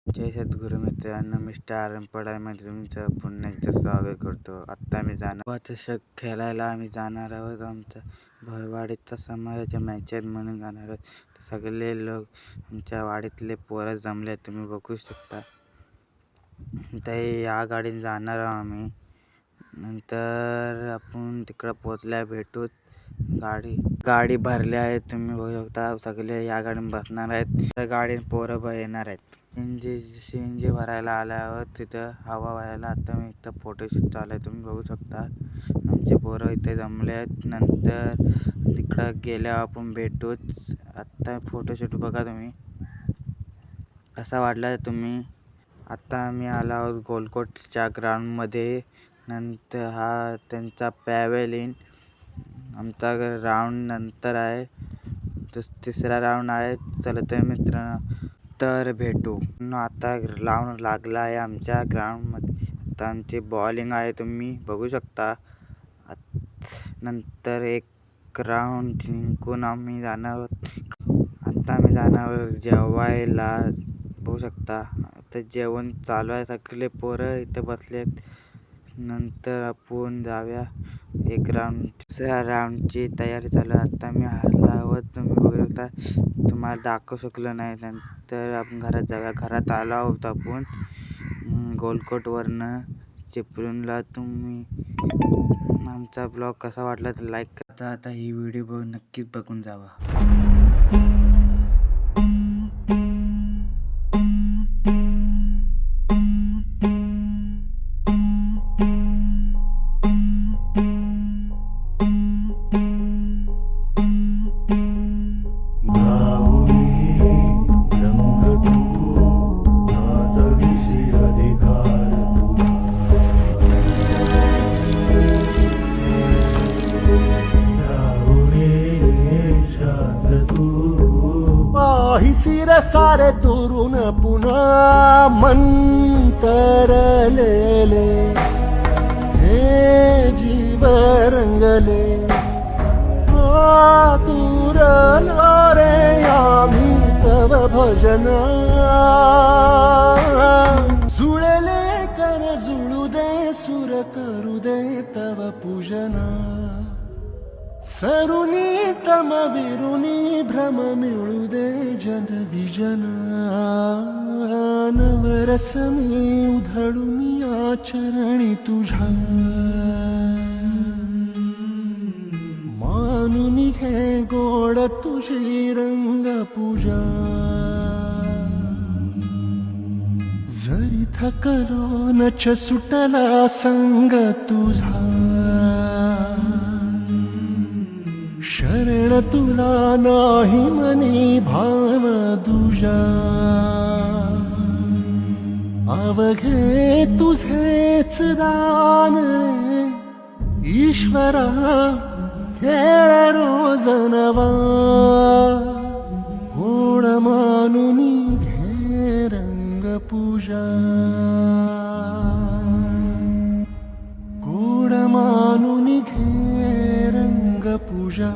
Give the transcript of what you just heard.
जय सद्गुरू मित्रांनो, मी स्टार पडायमध्ये तुमचं पुन्हा एकदा स्वागत करतो. आत्ता मी जाणार चषक खेळायला आम्ही जाणार आहोत. आमच्या भयवाडीचा समाजाच्या मॅच आहेत म्हणून जाणार आहोत. सगळे लोक आमच्या वाडीतले पोरं जमले, तुम्ही बघू शकता. ते या गाडीने जाणार आहोत आम्ही. नंतर आपण तिकडं पोचल्या भेटूत. गाडी भरली आहे, तुम्ही बघू शकता. सगळे या गाडीने बसणार आहेत. त्या गाडीने पोरं येणार आहेत. सीएनजी भरायला आल्या आहोत तिथं हवा व्हायला. आता मी इथं फोटोशूट चालू आहे, तुम्ही बघू शकता. आमचे पोरं इथे जमले आहेत. नंतर तिकडं गेल्यावर आपण भेटूच. आत्ता फोटोशूट बघा तुम्ही कसा वाटला तुम्ही. आता आम्ही आलो आहोत गोलकोटच्या ग्राउंडमध्ये. नंतर हा त्यांचा पॅवेलिन. आमचा राऊंड नंतर आहे, तिसरा राऊंड आहे. चला तर मित्रांनो, तर भेटू. आता राऊंड लागला आहे आमच्या ग्राउंडमध्ये. आता आमची बॉलिंग आहे, तुम्ही बघू शकता. नंतर एक राऊंड जिंकून आम्ही जाणार आहोत. आता आम्ही जाणार जेवायला, बघू शकता. आता जेवण चालू आहे, सगळे पोरं इथे बसलेत. नंतर आपण जाऊया एक राऊंड. दुसऱ्या राऊंडची तयारी चालू आहे. आता मी हरला आहोत, तुम्ही बघू शकता. तुम्हाला दाखवू शकलो नाही. नंतर आपण घरात जाऊया. घरात आलो आहोत आपण गोलकोटवरनं चिपळूणला. तुम्ही आमचा ब्लॉग कसा वाटला तर लाईक करा. आता ही व्हिडिओ नक्कीच बघून जावा. सिर सारे दुरून पुन्हा मंतरलेले हे जीव रंगले. आतुरलो रे आम्ही तव भजन. जुळले कर जुळू दे सुर करू दे तव पूजन. सरुनी तम विरुनी भ्रम मिळू दे जन विजन. नवरस मी उधळून आचरणी तुझ्या. मानून घे गोड तुझी रंग पूजा. जरी थकलो नच सुटला संग तुझा. शरण तुला नाही मनी भाव दुजा. अवघे तुझेच दान रे ईश्वरा. खेळ रोज नवा ओढ मानून घे रंग पूजा. गोड मानून घे रंग पूजा.